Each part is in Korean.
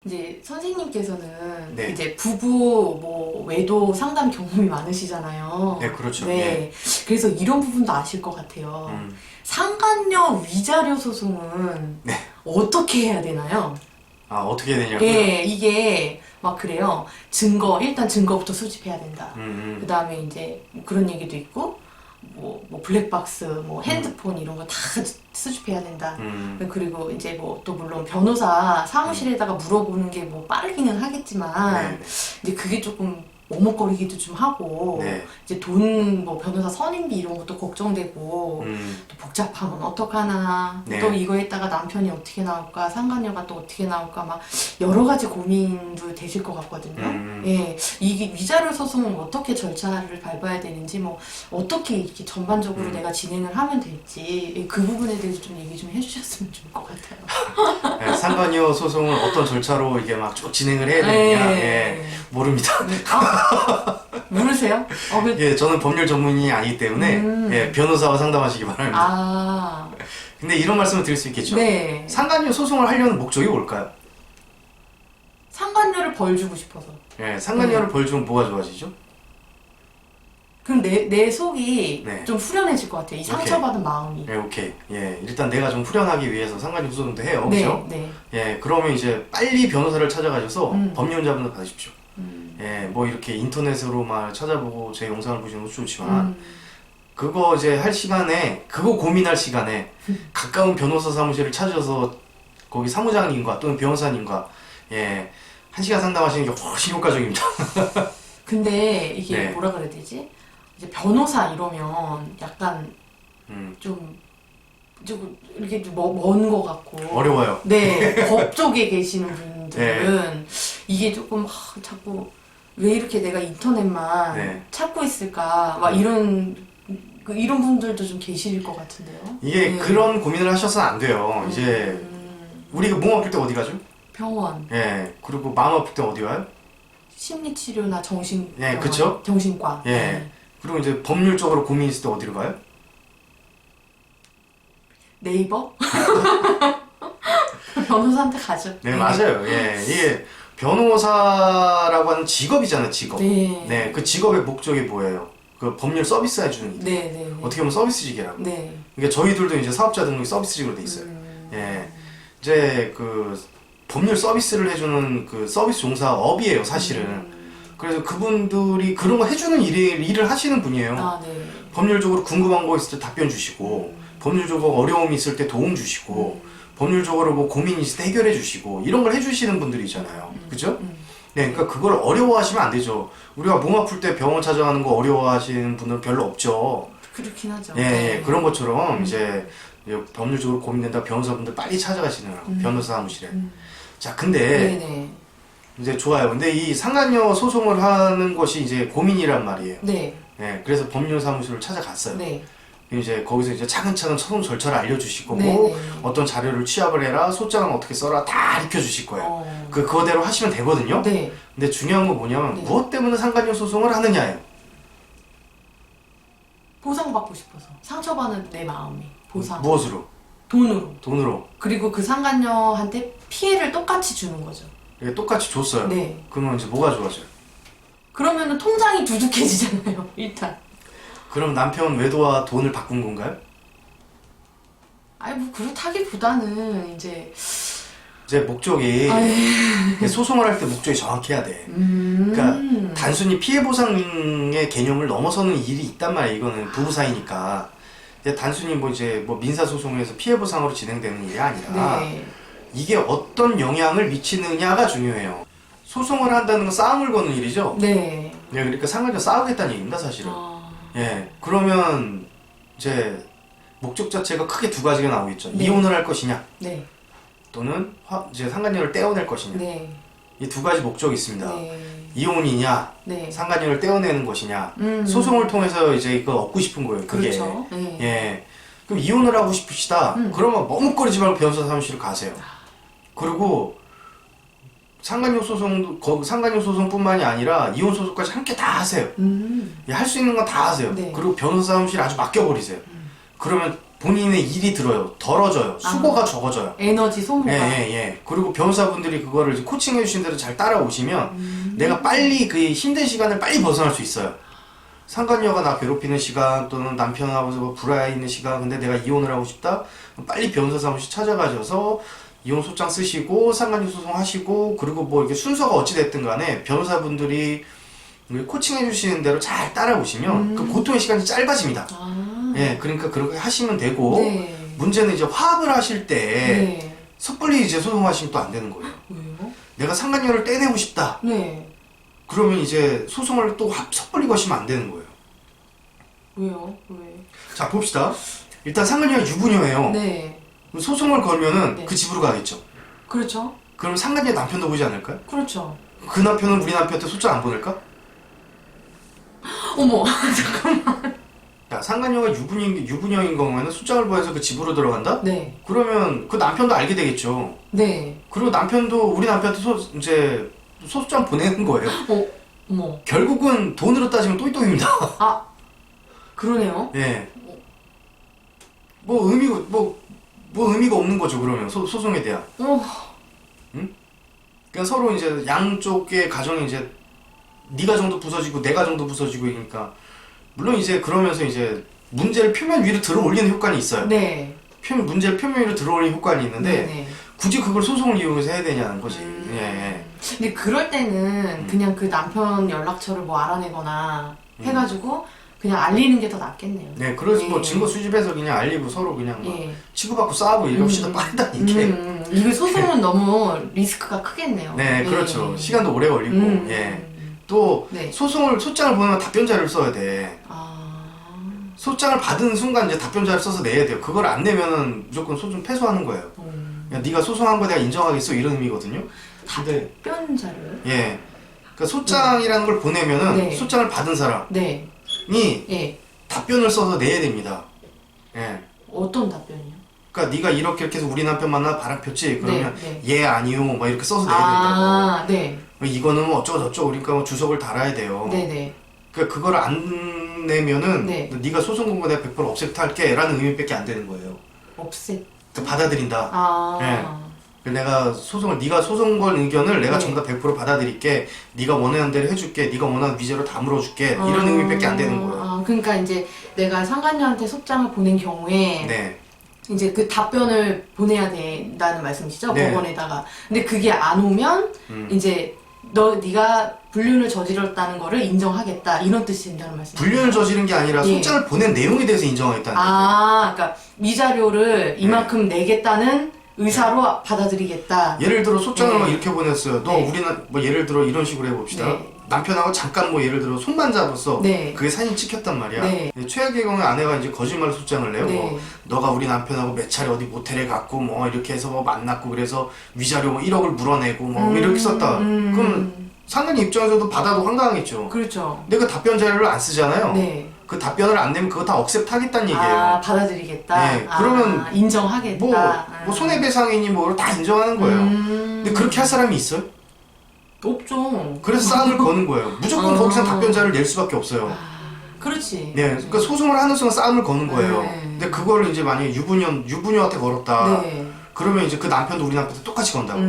이제 선생님께서는 네. 이제 부부 뭐 외도 상담 경험이 많으시잖아요. 네, 그렇죠. 네. 그래서 이런 부분도 아실 것 같아요. 상간녀 위자료 소송은 네. 어떻게 해야 되나요? 아, 어떻게 해야 되냐고요? 예, 이게 막 그래요. 일단 증거부터 수집해야 된다. 그 다음에 이제 뭐 그런 얘기도 있고, 뭐 블랙박스, 뭐 핸드폰 이런 거 다 수집해야 된다. 그리고 이제 뭐 또 물론 변호사 사무실에다가 물어보는 게 뭐 빠르기는 하겠지만, 네. 이제 그게 조금 머뭇거리기도 좀 하고, 네. 이제 뭐 변호사 선임비 이런 것도 걱정되고, 또 복잡하면 어떡하나, 네. 또 이거 했다가 남편이 어떻게 나올까, 상간녀가 또 어떻게 나올까, 막 여러 가지 고민도 되실 것 같거든요. 예, 이게 위자료 소송은 어떻게 절차를 밟아야 되는지, 뭐 어떻게 이렇게 전반적으로 내가 진행을 하면 될지, 예, 그 부분에 대해서 좀 얘기 좀 해주셨으면 좋을 것 같아요. 네, 상간녀 소송을 어떤 절차로 이게 막 쭉 진행을 해야 되느냐? 예, 모릅니다. 모르세요? 예, 저는 법률 전문이 아니기 때문에 예, 변호사와 상담하시기 바랍니다. 아, 근데 이런 말씀을 드릴 수 있겠죠? 네. 상간녀 소송을 하려는 목적이 뭘까요? 상간녀를 벌 주고 싶어서. 예, 상간녀를 벌 주면 뭐가 좋아지죠? 그럼 내 속이 네. 좀 후련해질 것 같아요. 이 상처받은 마음이. 예, 오케이. 예, 일단 내가 좀 후련하기 위해서 상간녀 소송도 해요. 네, 그렇죠? 네. 예, 그러면 이제 빨리 변호사를 찾아가셔서 법률자분을 받으십시오. 음, 예, 뭐 이렇게 인터넷으로만 찾아보고 제 영상을 보시는 것도 좋지만 그거 이제 할 시간에 그거 고민할 시간에 가까운 변호사 사무실을 찾아서 거기 사무장님과 또는 변호사님과 예, 1시간 상담하시는 게 훨씬 효과적입니다. 근데 이게 네. 뭐라 그래야 되지? 이제 변호사 이러면 약간 좀 이렇게 먼 것 같고. 어려워요. 네, 법 쪽에 계시는 분들은 이게 조금 자꾸 왜 이렇게 내가 인터넷만 네. 찾고 있을까? 막 이런 분들도 좀 계실 것 같은데요. 이게 네. 그런 고민을 하셔서는 안 돼요. 이제 우리가 몸 아플 때 어디 가죠? 병원, 예, 그리고 마음 아플 때 어디 가요? 심리치료나 예, 그쵸? 정신과. 예. 네. 그리고 이제 법률적으로 고민 있을 때 어디로 가요? 네이버? 변호사한테 가죠. 네, 맞아요. 예, 이게 변호사라고 하는 직업이잖아요, 직업. 네. 네, 그 직업의 목적이 뭐예요? 그 법률 서비스 해주는 일. 네, 네. 어떻게 보면 서비스직이라고. 네. 그러니까 저희들도 이제 사업자 등록이 서비스직으로 돼 있어요. 예, 이제 그 법률 서비스를 해주는 그 서비스 종사업이에요, 사실은. 그래서 그분들이 그런 거 해주는 일을 하시는 분이에요. 아, 네. 법률적으로 궁금한 거 있을 때 답변 주시고, 법률적으로 어려움이 있을 때 도움 주시고, 법률적으로 뭐 고민이 있을 때 해결해 주시고, 이런 걸 해주시는 분들이잖아요. 그죠? 네, 그러니까 그걸 어려워하시면 안 되죠. 우리가 몸 아플 때 병원 찾아가는 거 어려워하시는 분들은 별로 없죠. 그렇긴 하죠. 예, 예, 그런 것처럼 이제 법률적으로 고민된다 변호사분들 빨리 찾아가시느라고 변호사 사무실에. 자, 근데 네네. 이제 좋아요. 근데 이 상간녀 소송을 하는 것이 이제 고민이란 말이에요. 네. 예, 그래서 법률 사무실을 찾아갔어요. 네. 이제 거기서 이제 차근차근 소송 절차를 알려주실 거고, 네, 네. 어떤 자료를 취합을 해라, 소장은 어떻게 써라 다 익혀주실 거예요. 어. 그거대로 하시면 되거든요. 네. 근데 중요한 건 뭐냐면 네. 무엇 때문에 상간녀 소송을 하느냐예요. 보상받고 싶어서. 상처받는 내 마음이. 보상. 무엇으로? 돈으로. 돈으로. 그리고 그 상간녀한테 피해를 똑같이 주는 거죠. 이게 똑같이 줬어요. 네. 그러면 이제 뭐가 좋아져요? 그러면은 통장이 두둑해지잖아요. 일단. 그럼 남편 외도와 돈을 바꾼 건가요? 아니 뭐 그렇다기보다는 이제 목적이 소송을 할 때 목적이 정확해야 돼. 그러니까 단순히 피해 보상의 개념을 넘어서는 일이 있단 말이야. 이거는 부부 사이니까. 근데 단순히 뭐 이제 뭐 민사 소송에서 피해 보상으로 진행되는 일이 아니라 네. 이게 어떤 영향을 미치느냐가 중요해요. 소송을 한다는 건 싸움을 거는 일이죠. 네. 예, 그러니까 상관녀 싸우겠다는 얘기입니다, 사실은. 아. 예, 그러면 이제 목적 자체가 크게 두 가지가 나오겠죠. 네. 이혼을 할 것이냐, 네. 또는 이제 상간녀를 떼어낼 것이냐. 네. 이 두 가지 목적이 있습니다. 네. 이혼이냐, 네. 상간녀를 떼어내는 것이냐. 소송을 통해서 이제 이거 얻고 싶은 거예요. 그게. 그렇죠. 네. 예. 그럼 이혼을 하고 싶으시다. 그러면 머뭇거리지 말고 변호사 사무실을 가세요. 그리고 상간녀 소송뿐만이 아니라 이혼 소송까지 함께 다 하세요. 할 수 있는 건 다 하세요. 네. 그리고 변호사 사무실 아주 맡겨버리세요. 그러면 본인의 일이 들어요. 덜어져요. 수고가 적어져요. 에너지 소모가. 예. 그리고 변호사분들이 그거를 이제 코칭해 주신 대로 잘 따라오시면 내가 빨리 그 힘든 시간을 빨리 벗어날 수 있어요. 상간녀가 나 괴롭히는 시간 또는 남편하고 뭐 불화해 있는 시간 근데 내가 이혼을 하고 싶다? 그럼 빨리 변호사 사무실 찾아가셔서 이혼 소장 쓰시고 상간녀 소송하시고 그리고 뭐 이렇게 순서가 어찌 됐든 간에 변호사분들이 코칭해 주시는 대로 잘 따라오시면 그 고통의 시간이 짧아집니다. 예, 그러니까 그렇게 하시면 되고 네. 문제는 이제 화합을 하실 때 네. 섣불리 이제 소송하시면 또 안 되는 거예요. 왜요? 내가 상간녀를 떼내고 싶다. 네. 그러면 이제 소송을 또 섣불리 거시면 안 되는 거예요. 왜요? 왜? 자 봅시다. 일단 상간녀가 유부녀예요. 네. 소송을 걸면은 네. 그 집으로 가겠죠. 그렇죠. 그럼 상간녀 남편도 보지 않을까요? 그렇죠. 그 남편은 우리 남편한테 소장 안 보낼까? 어머, 잠깐만. 야, 상간녀가 유부녀인 경우에는 소장을 보내서 그 집으로 들어간다? 네. 그러면 그 남편도 알게 되겠죠. 네. 그리고 남편도 우리 남편한테 이제 소장 보내는 거예요. 어머. 결국은 돈으로 따지면 또이또입니다. 아, 그러네요. 예. 뭐 의미가 없는 거죠, 그러면. 소송에 대한. 그러니까 서로 이제 양쪽의 가정이 이제 네 가정도 부서지고 내 가정도 부서지고 이러니까 물론 이제 그러면서 이제 문제를 표면 위로 들어 올리는 효과는 있어요. 네. 문제를 표면 위로 들어 올리는 효과는 있는데 네. 굳이 그걸 소송을 이용해서 해야 되냐는 거지. 예. 근데 그럴 때는 그냥 그 남편 연락처를 뭐 알아내거나 해가지고 그냥 알리는 게 더 낫겠네요. 네, 그래서 뭐 예. 증거 수집해서 그냥 알리고 서로 그냥 막 예. 치고받고 싸우고 이럽시다 빠르다 이게. 이거 소송은 너무 리스크가 크겠네요. 네, 예. 시간도 시간도 오래 걸리고. 예. 또 네. 소장을 보내면 답변자를 써야 돼. 소장을 받은 순간 이제 답변자를 써서 내야 돼요. 그걸 안 내면은 무조건 소송 패소하는 거예요. 야, 네가 소송한 거 내가 인정하겠어 이런 의미거든요. 근데 답변자를? 예, 그러니까 소장이라는 걸 보내면은 네. 소장을 받은 사람이 네. 예. 답변을 써서 내야 됩니다. 예. 어떤 답변이요? 그러니까 네가 이렇게 해서 우리 남편 만나 바람 폈지? 그러면 네. 예 아니요 막 이렇게 써서 내야 된다고. 아, 네. 이거는 뭐 어쩌고 저쩌고 그러니까 뭐 주석을 달아야 돼요. 네네. 그러니까 그걸 안 내면은 네. 네가 소송 건 거 내가 100% 없애탈게 라는 의미밖에 안 되는 거예요. 없애. 그러니까 받아들인다. 아. 내가 네가 소송 건 의견을 내가 네. 전부 다 100% 받아들일게. 네가 원하는 대로 해줄게. 네가 원하는 위자료 다 물어줄게. 이런 의미밖에 안 되는 거예요. 그러니까 이제 내가 상간녀한테 소장을 보낸 경우에 네. 이제 그 답변을 보내야 된다는 말씀이시죠? 네. 법원에다가. 근데 그게 안 오면 이제 네가 불륜을 저질렀다는 거를 인정하겠다 이런 뜻이 된다는 말씀이시죠? 불륜을 저지른 게 아니라 예. 소장을 보낸 내용에 대해서 인정하겠다는 거예요. 그러니까 위자료를 이만큼 내겠다는 의사로 받아들이겠다. 예를 들어 소장을 네. 막 이렇게 보냈어요. 너 네. 우리는 뭐 예를 들어 이런 식으로 해봅시다. 네. 남편하고 잠깐 뭐 예를 들어 손만 잡았어. 네. 그게 사진 찍혔단 말이야. 네. 최악의 경우에 아내가 이제 거짓말 소장을 내요. 네. 뭐 너가 우리 남편하고 몇 차례 어디 모텔에 갔고 뭐 이렇게 해서 뭐 만났고 그래서 위자료 뭐 1억을 물어내고 뭐 이렇게 썼다. 그럼 상간녀 입장에서도 받아도 황당하겠죠. 그렇죠. 근데 그 답변 자료를 안 쓰잖아요. 네. 그 답변을 안 내면 그거 다 억셉하겠다는 얘기예요. 받아들이겠다. 네, 그러면 인정하겠다. 뭐 손해배상이니 뭐를 다 인정하는 거예요. 근데 그렇게 할 사람이 있어요? 없죠. 그래서 싸움을 거는 거예요. 무조건 거기서 답변자를 낼 수밖에 없어요. 그렇지. 네, 그러니까 소송을 하는 순간 싸움을 거는 거예요. 네. 근데 그걸 이제 만약에 유부녀한테 걸었다. 네. 그러면 이제 그 남편도 우리 남편도 똑같이 건다고.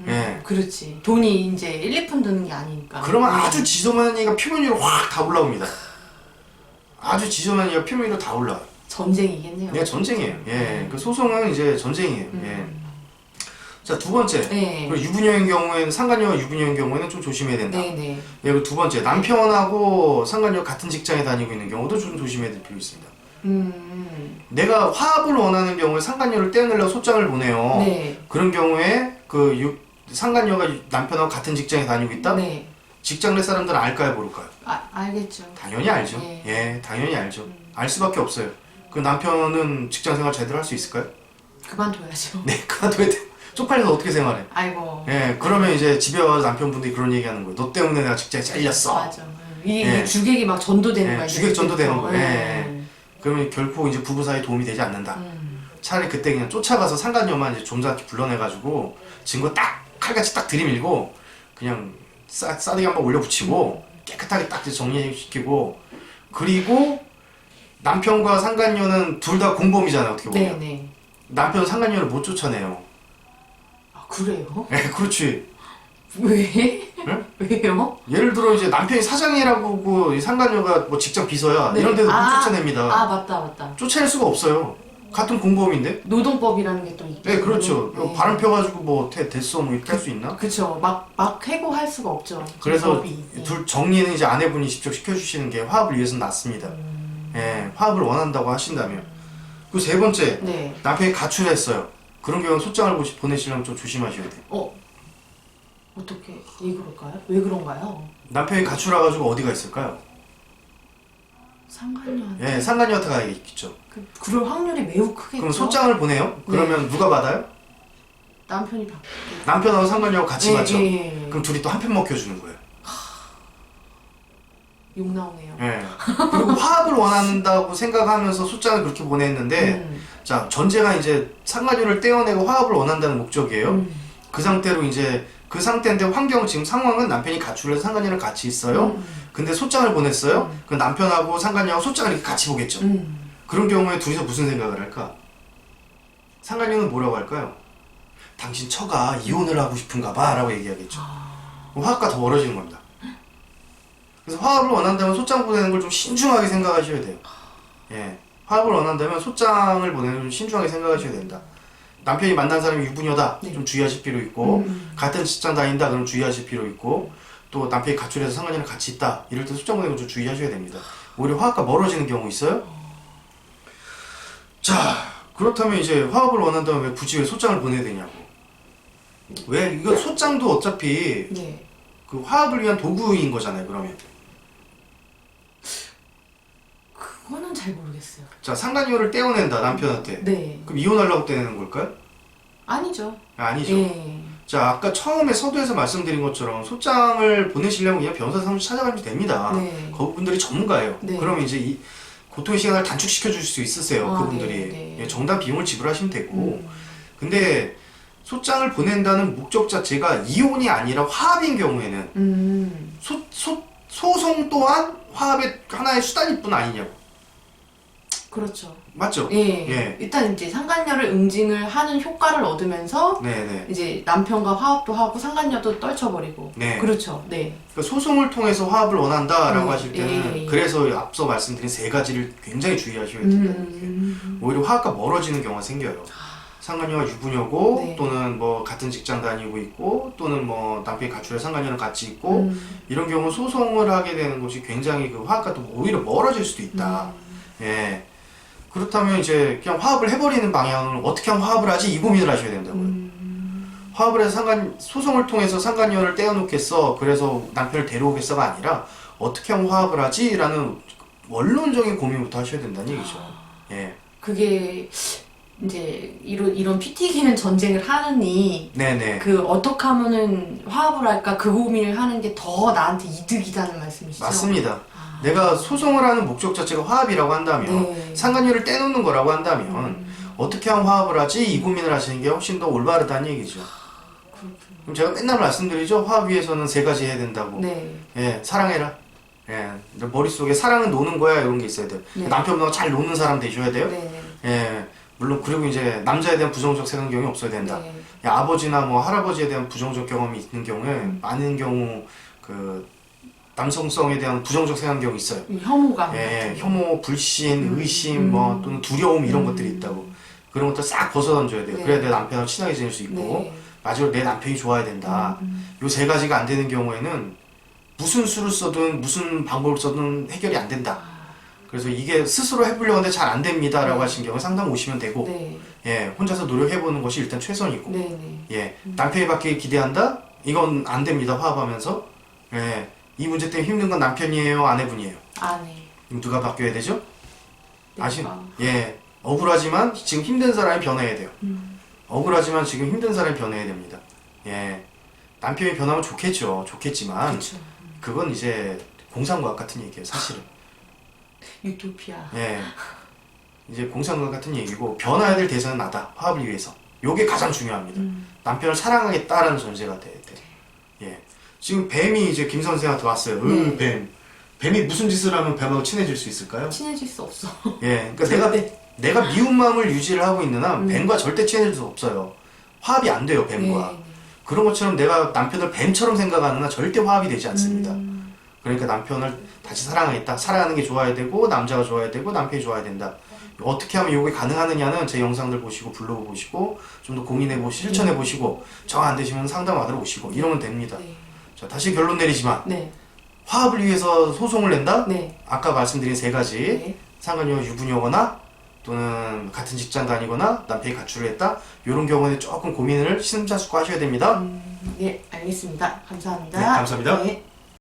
네. 그렇지. 돈이 이제 1, 2푼 드는 게 아니니까. 그러면 아주 지저분한 얘기가 표면 위로 확 다 올라옵니다. 아주 지저분한 얘기가 표면 위로 다 올라와요. 전쟁이겠네요. 네, 전쟁이에요. 예, 그 소송은 이제 전쟁이에요. 예. 자, 두 번째. 네. 그리고 유부녀인 경우에는 상간녀와 유부녀인 경우에는 좀 조심해야 된다. 네네. 예, 그리고 두 번째, 남편하고 상간녀 같은 직장에 다니고 있는 경우도 좀 조심해야 될 필요 있습니다. 내가 화합을 원하는 경우에 상간녀를 떼어내려고 소장을 보내요. 네. 그런 경우에 상간녀가 남편하고 같은 직장에 다니고 있다? 네. 직장 내 사람들은 알까요, 모를까요? 알겠죠. 당연히 알죠. 네. 예, 당연히 알죠. 알 수밖에 없어요. 그 남편은 직장 생활 제대로 할 수 있을까요? 그만둬야죠. 네, 그만둬야 돼. 쪽팔려서 어떻게 생활해? 아이고. 예, 그러면 이제 집에 와서 남편분들이 그런 얘기 하는 거예요. 너 때문에 내가 직장에 잘렸어. 맞아. 이 예. 주객이 막 전도되는 예, 거야. 주객 전도되는 거예요. 네. 예. 그러면 결코 이제 부부 사이에 도움이 되지 않는다. 차라리 그때 그냥 쫓아가서 상간녀만 이제 좀자게 불러내가지고 증거 딱 칼같이 딱 들이밀고 그냥 싸대기 한번 올려붙이고 깨끗하게 딱 이제 정리시키고 그리고 남편과 상간녀는 둘 다 공범이잖아요, 어떻게 보면. 네네. 남편은 상간녀를 못 쫓아내요. 아, 그래요? 네, 그렇지. 왜? 응? 왜요? 예를 들어 이제 남편이 사장이라고 그 이 상간녀가 뭐 직장 비서야 네. 이런 데도 못 아, 쫓아냅니다. 아, 맞다. 쫓아낼 수가 없어요. 같은 공범인데. 노동법이라는 게 또 있기 네, 그렇죠. 때문에. 네. 바람 펴가지고 뭐 됐어 뭐 이렇게 할 수 있나? 그쵸. 막 해고할 수가 없죠. 그래서 법이. 네. 둘 정리는 이제 아내분이 직접 시켜주시는 게 화합을 위해서는 낫습니다. 예, 화합을 원한다고 하신다면. 그 세 번째, 네. 남편이 가출했어요. 그런 경우는 소장을 보내시려면 좀 조심하셔야 돼요. 어떻게 왜 그럴까요? 왜 그런가요? 남편이 가출해가지고 어디가 있을까요? 상관녀한테. 예, 상간녀한테 가 있겠죠. 그럴 확률이 매우 크겠죠. 그럼 소장을 보내요? 그러면 누가 받아요? 남편이 받고. 남편하고 상간녀하고 같이 받죠. 예. 그럼 둘이 또 한 편 먹혀주는 거예요. 욕 나오네요. 예. 그리고 화합을 원한다고 생각하면서 소장을 그렇게 보냈는데, 자, 전제가 이제 상간녀를 떼어내고 화합을 원한다는 목적이에요. 그 상태로 이제 그 상태인데 지금 상황은 남편이 가출해서 상간녀랑 같이 있어요. 근데 소장을 보냈어요. 그 남편하고 상간녀하고 소장을 이렇게 같이 보겠죠. 그런 경우에 둘이서 무슨 생각을 할까? 상간녀는 뭐라고 할까요? 당신 처가 이혼을 하고 싶은가 봐 라고 얘기하겠죠. 화합과 더 멀어지는 겁니다. 그래서 화합을 원한다면 소장 보내는 걸 좀 신중하게 생각하셔야 돼요. 예. 화합을 원한다면 소장을 보내는 걸 좀 신중하게 생각하셔야 된다. 남편이 만난 사람이 유부녀다. 네. 좀 주의하실 필요 있고, 같은 직장 다닌다. 그럼 주의하실 필요 있고, 또 남편이 가출해서 상간녀랑 같이 있다. 이럴 때 소장 보내는 걸 좀 주의하셔야 됩니다. 오히려 화합과 멀어지는 경우 있어요? 자, 그렇다면 이제 화합을 원한다면 왜 굳이 왜 소장을 보내야 되냐고. 왜? 이거 소장도 어차피 네. 그 화합을 위한 도구인 거잖아요, 그러면. 그거는 잘 모르겠어요. 자, 상간녀를 떼어낸다, 남편한테. 네. 그럼 이혼하려고 떼내는 걸까요? 아니죠. 아니죠. 네. 자, 아까 처음에 서두에서 말씀드린 것처럼 소장을 보내시려면 그냥 변호사 사무실 찾아가면 됩니다. 네. 그분들이 전문가예요. 네. 그러면 이제 이 고통의 시간을 단축시켜 줄 수 있으세요. 아, 그분들이. 네, 네. 예, 정당 비용을 지불하시면 되고. 근데 소장을 보낸다는 목적 자체가 이혼이 아니라 화합인 경우에는 소송 또한 화합의 하나의 수단일 뿐 아니냐고. 그렇죠. 맞죠? 예. 예. 일단 이제 상간녀를 응징을 하는 효과를 얻으면서 네네. 이제 남편과 화합도 하고 상간녀도 떨쳐버리고. 네. 그렇죠. 네. 그러니까 소송을 통해서 화합을 원한다라고 하실 때는 예, 예. 그래서 앞서 말씀드린 세 가지를 굉장히 주의하셔야 된다는 얘기예요. 오히려 화합과 멀어지는 경우가 생겨요. 상간녀가 유부녀고 네. 또는 뭐 같은 직장 다니고 있고 또는 뭐 남편이 가출해 상간녀랑 같이 있고 이런 경우 소송을 하게 되는 것이 굉장히 그 화합과 또 오히려 멀어질 수도 있다. 예. 그렇다면 이제 그냥 화합을 해버리는 방향을 어떻게 하면 화합을 하지 이 고민을 하셔야 된다고요. 화합을 해서 소송을 통해서 상간녀를 떼어놓겠어 그래서 남편을 데려오겠어가 아니라 어떻게 하면 화합을 하지? 라는 원론적인 고민부터 하셔야 된다는 얘기죠. 예. 그게 이제 이런 피 튀기는 전쟁을 하느니 네네. 그 어떻게 하면은 화합을 할까 그 고민을 하는 게 더 나한테 이득이다는 말씀이시죠? 맞습니다. 내가 소송을 하는 목적 자체가 화합이라고 한다면 네. 상간녀를 떼놓는 거라고 한다면 어떻게 하면 화합을 하지? 이 고민을 하시는 게 훨씬 더 올바르다는 얘기죠. 그럼 제가 맨날 말씀드리죠. 화합 위해서는 세 가지 해야 된다고. 네. 예, 사랑해라. 예, 머릿속에 사랑은 노는 거야 이런 게 있어야 돼요. 네. 남편보다 잘 노는 사람 되셔야 돼요. 네. 예, 물론 그리고 이제 남자에 대한 부정적 생각경이 없어야 된다. 네. 예, 아버지나 뭐 할아버지에 대한 부정적 경험이 있는 경우에 많은 경우 그 남성성에 대한 부정적 생각경이 있어요. 혐오감. 예, 혐오, 불신, 의심, 뭐 또는 두려움 이런 것들이 있다고. 그런 것들 싹 벗어던져야 돼요. 네. 그래야 내 남편하고 친하게 지낼 수 있고 네. 마지막으로 내 남편이 좋아야 된다. 요 세 가지가 안 되는 경우에는 무슨 수를 써든 무슨 방법을 써든 해결이 안 된다. 그래서 이게 스스로 해보려고 하는데 잘 안 됩니다 라고 하신 경우에 상담 오시면 되고 네. 예, 혼자서 노력해보는 것이 일단 최선이고 네. 네. 예, 남편이 받길 기대한다? 이건 안 됩니다. 화합하면서 예, 이 문제 때문에 힘든 건 남편이에요? 아내분이에요? 아내. 그럼 누가 바뀌어야 되죠? 내가. 예, 억울하지만 지금 힘든 사람이 변해야 돼요. 억울하지만 지금 힘든 사람이 변해야 됩니다. 예, 남편이 변하면 좋겠죠. 좋겠지만 그렇죠. 그건 이제 공상과학 같은 얘기예요. 사실은. 유토피아. 예, 이제 공상과학 같은 얘기고 변화해야 될 대상은 나다. 화합을 위해서. 요게 가장 중요합니다. 남편을 사랑하겠다라는 전제가 돼야 돼. 예, 지금 뱀이 이제 김 선생한테 왔어요. 뱀. 뱀이 무슨 짓을 하면 뱀하고 친해질 수 있을까요? 친해질 수 없어. 예, 그러니까 내가 미운 마음을 유지를 하고 있는 한 뱀과 절대 친해질 수 없어요. 화합이 안 돼요, 뱀과. 네. 그런 것처럼 내가 남편을 뱀처럼 생각하는 한 절대 화합이 되지 않습니다. 그러니까 남편을 다시 사랑하겠다. 사랑하는 게 좋아야 되고 남자가 좋아야 되고 남편이 좋아야 된다. 어떻게 하면 이게 가능하느냐는 제 영상들 보시고 블로그 보시고 좀 더 고민해 보시고 실천해 보시고 정 안 되시면 상담받으러 오시고 이러면 됩니다. 네. 자, 다시 결론 내리지만 네. 화합을 위해서 소송을 낸다? 네. 아까 말씀드린 세 가지 네. 상간녀가 유부녀거나 또는 같은 직장 다니거나 남편이 가출을 했다 이런 경우에 조금 고민을 심사숙고하셔야 됩니다. 네, 알겠습니다. 감사합니다. 네, 감사합니다. 네.